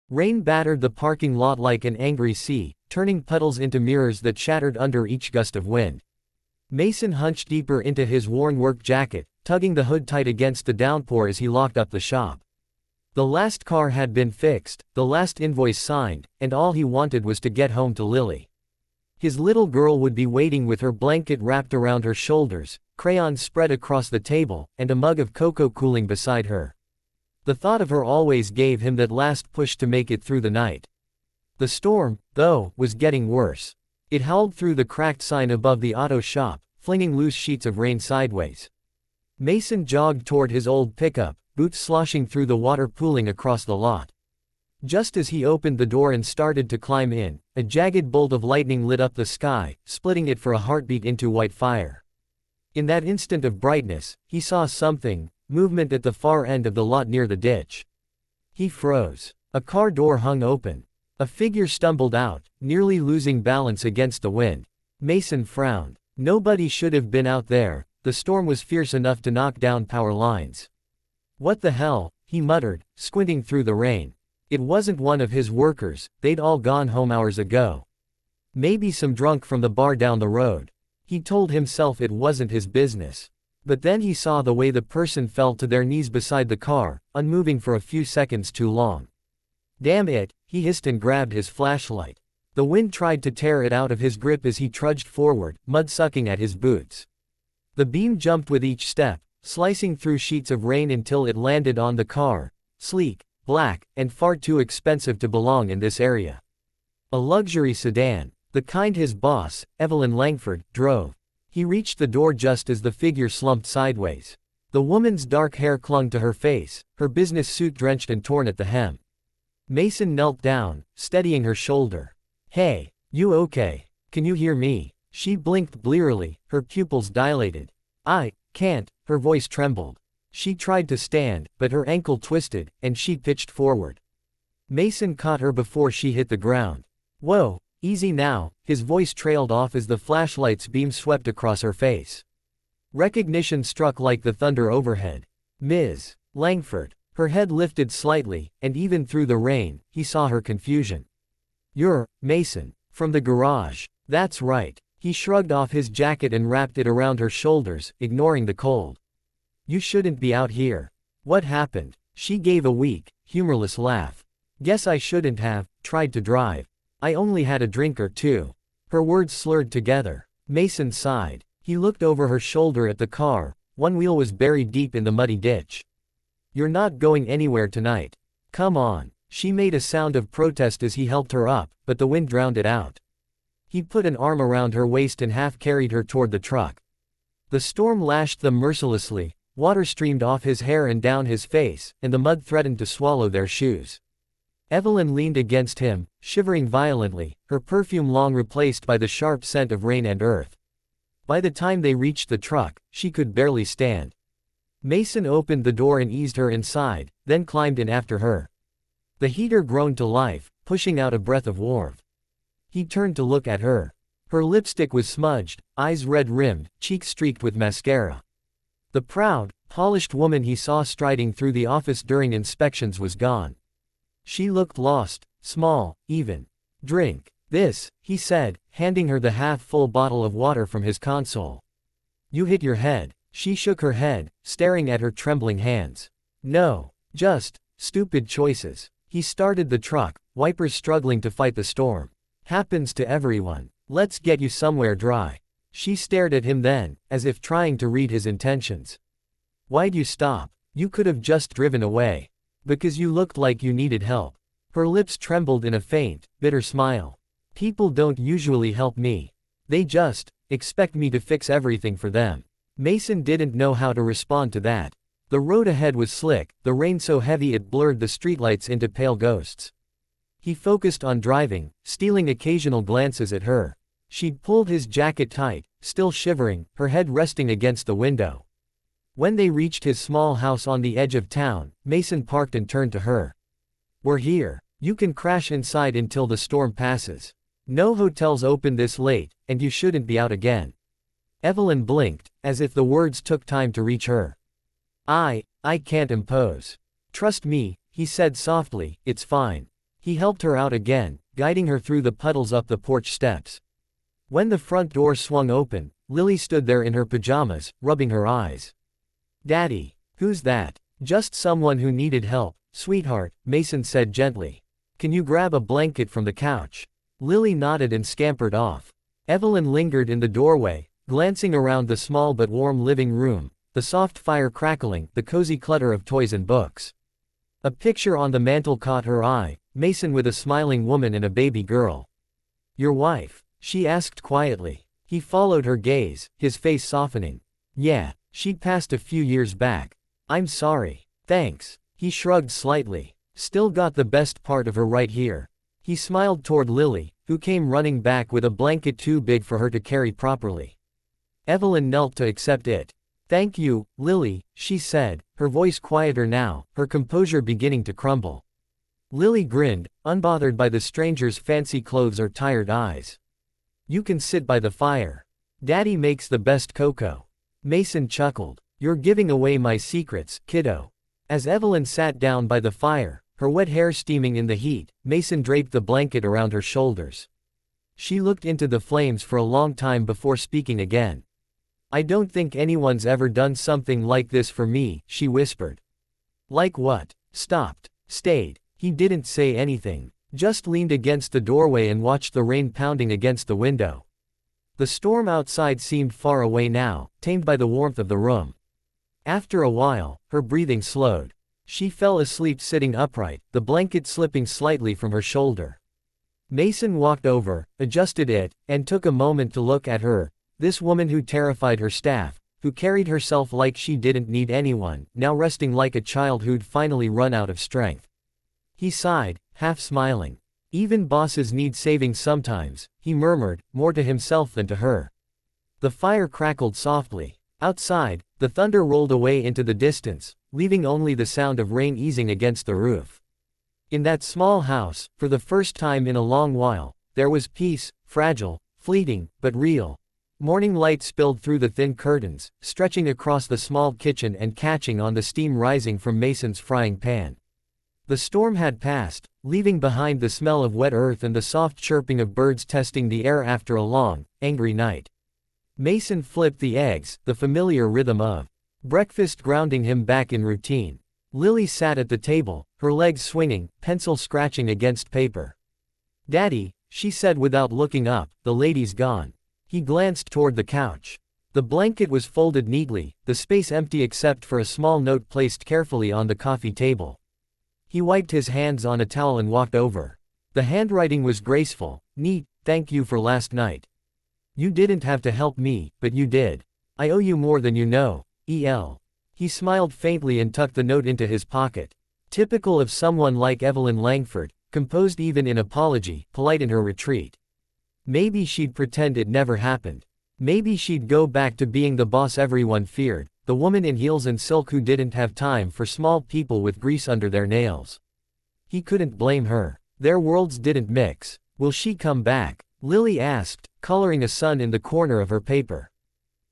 Rain battered the parking lot like an angry sea, turning puddles into mirrors that shattered under each gust of wind. Mason hunched deeper into his worn work jacket, tugging the hood tight against the downpour as he locked up the shop. The last car had been fixed, the last invoice signed, and all he wanted was to get home to Lily. His little girl would be waiting with her blanket wrapped around her shoulders, crayons spread across the table, and a mug of cocoa cooling beside her. The thought of her always gave him that last push to make it through the night. The storm, though, was getting worse. It howled through the cracked sign above the auto shop, flinging loose sheets of rain sideways. Mason jogged toward his old pickup, boots sloshing through the water pooling across the lot. Just as he opened the door and started to climb in, a jagged bolt of lightning lit up the sky, splitting it for a heartbeat into white fire. In that instant of brightness, he saw something, movement at the far end of the lot near the ditch. He froze. A car door hung open. A figure stumbled out, nearly losing balance against the wind. Mason frowned. Nobody should have been out there, the storm was fierce enough to knock down power lines. What the hell, he muttered, squinting through the rain. It wasn't one of his workers, they'd all gone home hours ago. Maybe some drunk from the bar down the road. He told himself it wasn't his business. But then he saw the way the person fell to their knees beside the car, unmoving for a few seconds too long. Damn it, he hissed and grabbed his flashlight. The wind tried to tear it out of his grip as he trudged forward, mud sucking at his boots. The beam jumped with each step, slicing through sheets of rain until it landed on the car, sleek, black, and far too expensive to belong in this area. A luxury sedan, the kind his boss, Evelyn Langford, drove. He reached the door just as the figure slumped sideways. The woman's dark hair clung to her face, her business suit drenched and torn at the hem. Mason knelt down, steadying her shoulder. "Hey, you okay? Can you hear me?" She blinked blearily, her pupils dilated. "I can't," her voice trembled. She tried to stand, but her ankle twisted, and she pitched forward. Mason caught her before she hit the ground. "Whoa, easy now," his voice trailed off as the flashlight's beam swept across her face. Recognition struck like the thunder overhead. Ms. Langford. Her head lifted slightly, and even through the rain, he saw her confusion. "You're Mason. From the garage." "That's right." He shrugged off his jacket and wrapped it around her shoulders, ignoring the cold. "You shouldn't be out here." "What happened?" She gave a weak, humorless laugh. "Guess I shouldn't have tried to drive. I only had a drink or two." Her words slurred together. Mason sighed. He looked over her shoulder at the car. One wheel was buried deep in the muddy ditch. "You're not going anywhere tonight. Come on." She made a sound of protest as he helped her up, but the wind drowned it out. He put an arm around her waist and half carried her toward the truck. The storm lashed them mercilessly. Water streamed off his hair and down his face, and the mud threatened to swallow their shoes. Evelyn leaned against him, shivering violently, her perfume long replaced by the sharp scent of rain and earth. By the time they reached the truck, she could barely stand. Mason opened the door and eased her inside, then climbed in after her. The heater groaned to life, pushing out a breath of warmth. He turned to look at her. Her lipstick was smudged, eyes red-rimmed, cheeks streaked with mascara. The proud, polished woman he saw striding through the office during inspections was gone. She looked lost, small, even. "Drink this," he said, handing her the half-full bottle of water from his console. "You hit your head." She shook her head, staring at her trembling hands. "No, just stupid choices." He started the truck, wipers struggling to fight the storm. "Happens to everyone. Let's get you somewhere dry." She stared at him then, as if trying to read his intentions. "Why'd you stop? You could have just driven away." "Because you looked like you needed help." Her lips trembled in a faint, bitter smile. "People don't usually help me. They just expect me to fix everything for them." Mason didn't know how to respond to that. The road ahead was slick, the rain so heavy it blurred the streetlights into pale ghosts. He focused on driving, stealing occasional glances at her. She'd pulled his jacket tight, still shivering, her head resting against the window. When they reached his small house on the edge of town, Mason parked and turned to her. "We're here. You can crash inside until the storm passes. No hotels open this late, and you shouldn't be out again." Evelyn blinked, as if the words took time to reach her. I can't impose." "Trust me," he said softly, "it's fine." He helped her out again, guiding her through the puddles up the porch steps. When the front door swung open, Lily stood there in her pajamas, rubbing her eyes. "Daddy." "Who's that?" "Just someone who needed help, sweetheart," Mason said gently. "Can you grab a blanket from the couch?" Lily nodded and scampered off. Evelyn lingered in the doorway, glancing around the small but warm living room, the soft fire crackling, the cozy clutter of toys and books. A picture on the mantel caught her eye, Mason with a smiling woman and a baby girl. "Your wife?" she asked quietly. He followed her gaze, his face softening. "Yeah, she passed a few years back." "I'm sorry." "Thanks." He shrugged slightly. "Still got the best part of her right here." He smiled toward Lily, who came running back with a blanket too big for her to carry properly. Evelyn knelt to accept it. "Thank you, Lily," she said, her voice quieter now, her composure beginning to crumble. Lily grinned, unbothered by the stranger's fancy clothes or tired eyes. "You can sit by the fire. Daddy makes the best cocoa." Mason chuckled. "You're giving away my secrets, kiddo." As Evelyn sat down by the fire, her wet hair steaming in the heat, Mason draped the blanket around her shoulders. She looked into the flames for a long time before speaking again. "I don't think anyone's ever done something like this for me," she whispered. "Like what?" Stopped. Stayed. He didn't say anything, just leaned against the doorway and watched the rain pounding against the window. The storm outside seemed far away now, tamed by the warmth of the room. After a while, her breathing slowed. She fell asleep sitting upright, the blanket slipping slightly from her shoulder. Mason walked over, adjusted it, and took a moment to look at her, this woman who terrified her staff, who carried herself like she didn't need anyone, now resting like a child who'd finally run out of strength. He sighed, half smiling. "Even bosses need saving sometimes," he murmured, more to himself than to her. The fire crackled softly. Outside, the thunder rolled away into the distance, leaving only the sound of rain easing against the roof. In that small house, for the first time in a long while, there was peace, fragile, fleeting, but real. Morning light spilled through the thin curtains, stretching across the small kitchen and catching on the steam rising from Mason's frying pan. The storm had passed, leaving behind the smell of wet earth and the soft chirping of birds testing the air after a long, angry night. Mason flipped the eggs, the familiar rhythm of breakfast grounding him back in routine. Lily sat at the table, her legs swinging, pencil scratching against paper. "Daddy," she said without looking up, "the lady's gone." He glanced toward the couch. The blanket was folded neatly, the space empty except for a small note placed carefully on the coffee table. He wiped his hands on a towel and walked over. The handwriting was graceful, neat. "Thank you for last night. You didn't have to help me, but you did. I owe you more than you know, E.L." He smiled faintly and tucked the note into his pocket. Typical of someone like Evelyn Langford, composed even in apology, polite in her retreat. Maybe she'd pretend it never happened. Maybe she'd go back to being the boss everyone feared, the woman in heels and silk who didn't have time for small people with grease under their nails. He couldn't blame her. Their worlds didn't mix. "Will she come back?" Lily asked, coloring a sun in the corner of her paper.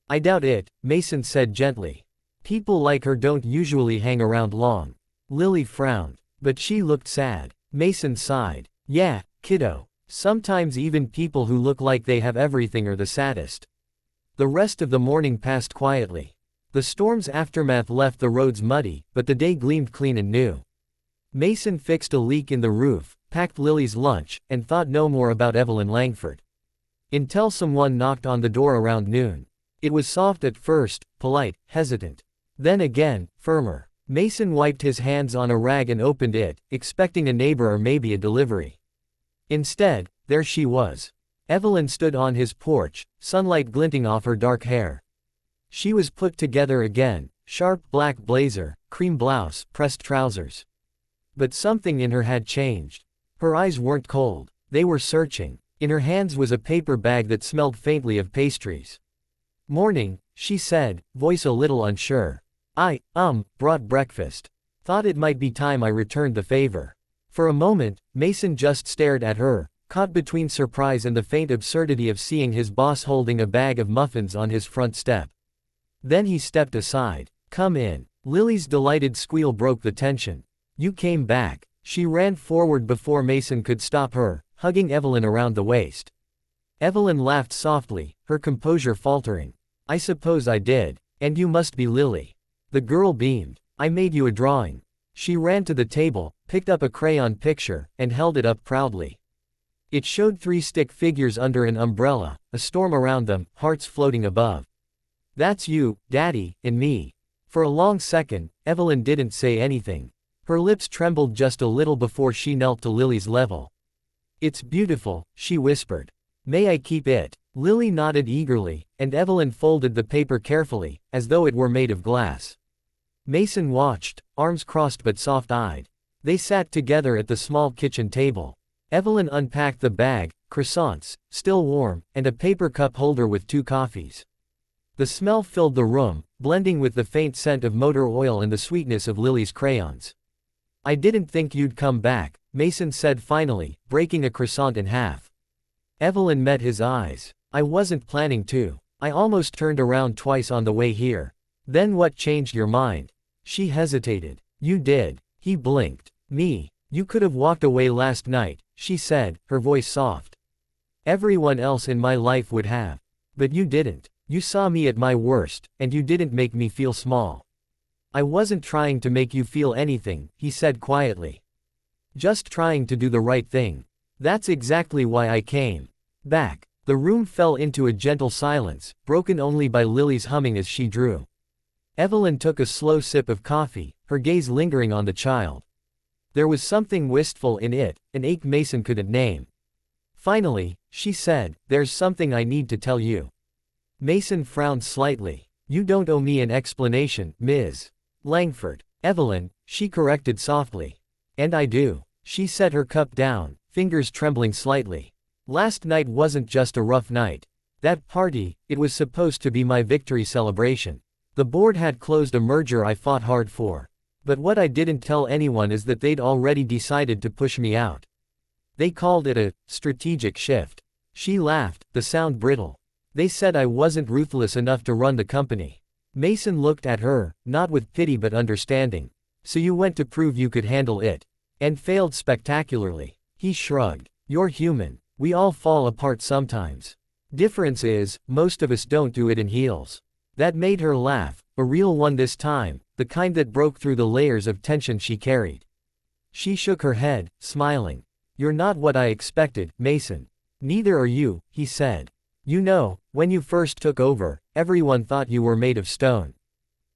"I doubt it," Mason said gently. "People like her don't usually hang around long." Lily frowned. But she looked sad. Mason sighed. "Yeah, kiddo. Sometimes even people who look like they have everything are the saddest." The rest of the morning passed quietly. The storm's aftermath left the roads muddy, but the day gleamed clean and new. Mason fixed a leak in the roof, packed Lily's lunch, and thought no more about Evelyn Langford. Until someone knocked on the door around noon. It was soft at first, polite, hesitant. Then again, firmer. Mason wiped his hands on a rag and opened it, expecting a neighbor or maybe a delivery. Instead, there she was. Evelyn stood on his porch, sunlight glinting off her dark hair. She was put together again, sharp black blazer, cream blouse, pressed trousers. But something in her had changed. Her eyes weren't cold, they were searching. In her hands was a paper bag that smelled faintly of pastries. "Morning," she said, voice a little unsure. "I brought breakfast. Thought it might be time I returned the favor." For a moment, Mason just stared at her, caught between surprise and the faint absurdity of seeing his boss holding a bag of muffins on his front step. Then he stepped aside. "Come in." Lily's delighted squeal broke the tension. "You came back." She ran forward before Mason could stop her, hugging Evelyn around the waist. Evelyn laughed softly, her composure faltering. I suppose I did. And you must be Lily. The girl beamed. I made you a drawing. She ran to the table, picked up a crayon picture, and held it up proudly. It showed 3 stick figures under an umbrella, a storm around them, hearts floating above. That's you, Daddy, and me. For a long second, Evelyn didn't say anything. Her lips trembled just a little before she knelt to Lily's level. It's beautiful, she whispered. May I keep it? Lily nodded eagerly, and Evelyn folded the paper carefully, as though it were made of glass. Mason watched, arms crossed but soft-eyed. They sat together at the small kitchen table. Evelyn unpacked the bag, croissants, still warm, and a paper cup holder with 2 coffees. The smell filled the room, blending with the faint scent of motor oil and the sweetness of Lily's crayons. I didn't think you'd come back, Mason said finally, breaking a croissant in half. Evelyn met his eyes. I wasn't planning to. I almost turned around twice on the way here. Then what changed your mind? She hesitated. You did. He blinked. Me. You could have walked away last night, she said, her voice soft. Everyone else in my life would have. But you didn't. You saw me at my worst, and you didn't make me feel small. I wasn't trying to make you feel anything, he said quietly. Just trying to do the right thing. That's exactly why I came back. The room fell into a gentle silence, broken only by Lily's humming as she drew. Evelyn took a slow sip of coffee, her gaze lingering on the child. There was something wistful in it, an ache Mason couldn't name. Finally, she said, there's something I need to tell you. Mason frowned slightly. You don't owe me an explanation, Ms. Langford. Evelyn, she corrected softly. And I do. She set her cup down, fingers trembling slightly. Last night wasn't just a rough night. That party, it was supposed to be my victory celebration. The board had closed a merger I fought hard for. But what I didn't tell anyone is that they'd already decided to push me out. They called it a strategic shift. She laughed, the sound brittle. They said I wasn't ruthless enough to run the company. Mason looked at her, not with pity but understanding. So you went to prove you could handle it. And failed spectacularly. He shrugged. You're human. We all fall apart sometimes. Difference is, most of us don't do it in heels. That made her laugh, a real one this time, the kind that broke through the layers of tension she carried. She shook her head, smiling. You're not what I expected, Mason. Neither are you, he said. You know, when you first took over, everyone thought you were made of stone.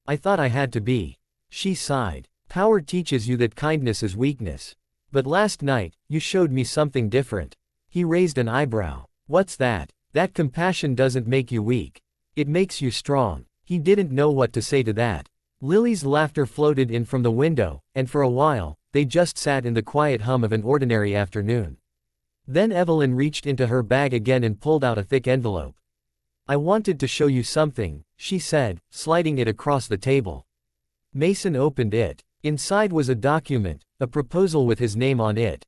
I thought I had to be. She sighed. Power teaches you that kindness is weakness. But last night, you showed me something different. He raised an eyebrow. What's that? That compassion doesn't make you weak. It makes you strong. He didn't know what to say to that. Lily's laughter floated in from the window, and for a while, they just sat in the quiet hum of an ordinary afternoon. Then Evelyn reached into her bag again and pulled out a thick envelope. I wanted to show you something, she said, sliding it across the table. Mason opened it. Inside was a document, a proposal with his name on it.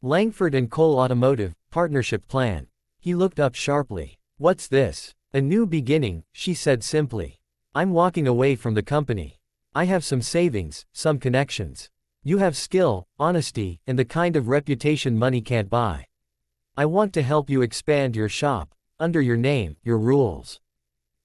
Langford and Cole Automotive, Partnership Plan. He looked up sharply. What's this? A new beginning, she said simply. I'm walking away from the company. I have some savings, some connections. You have skill, honesty, and the kind of reputation money can't buy. I want to help you expand your shop, under your name, your rules.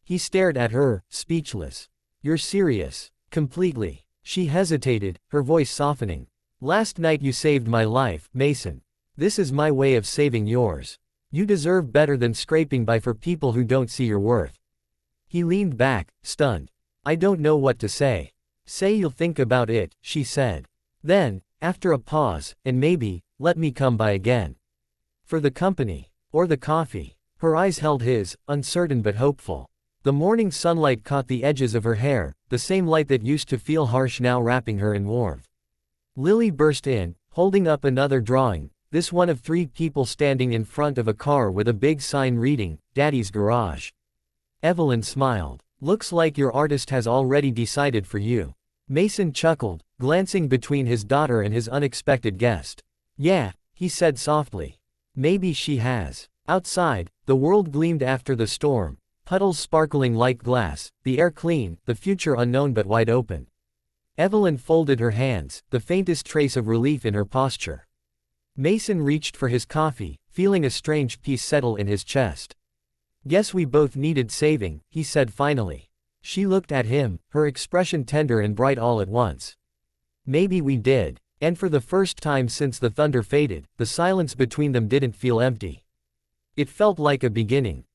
He stared at her, speechless. You're serious? Completely. She hesitated, her voice softening. Last night you saved my life, Mason. This is my way of saving yours. You deserve better than scraping by for people who don't see your worth. He leaned back, stunned. I don't know what to say. Say you'll think about it, she said. Then, after a pause, and maybe, let me come by again. For the company. Or the coffee. Her eyes held his, uncertain but hopeful. The morning sunlight caught the edges of her hair, the same light that used to feel harsh now wrapping her in warmth. Lily burst in, holding up another drawing, this one of 3 people standing in front of a car with a big sign reading, Daddy's Garage. Evelyn smiled. Looks like your artist has already decided for you. Mason chuckled, glancing between his daughter and his unexpected guest. Yeah, he said softly. Maybe she has. Outside, the world gleamed after the storm, puddles sparkling like glass, the air clean, the future unknown but wide open. Evelyn folded her hands, the faintest trace of relief in her posture. Mason reached for his coffee, feeling a strange peace settle in his chest. "Guess we both needed saving," he said finally. She looked at him, her expression tender and bright all at once. "Maybe we did." And for the first time since the thunder faded, the silence between them didn't feel empty. It felt like a beginning.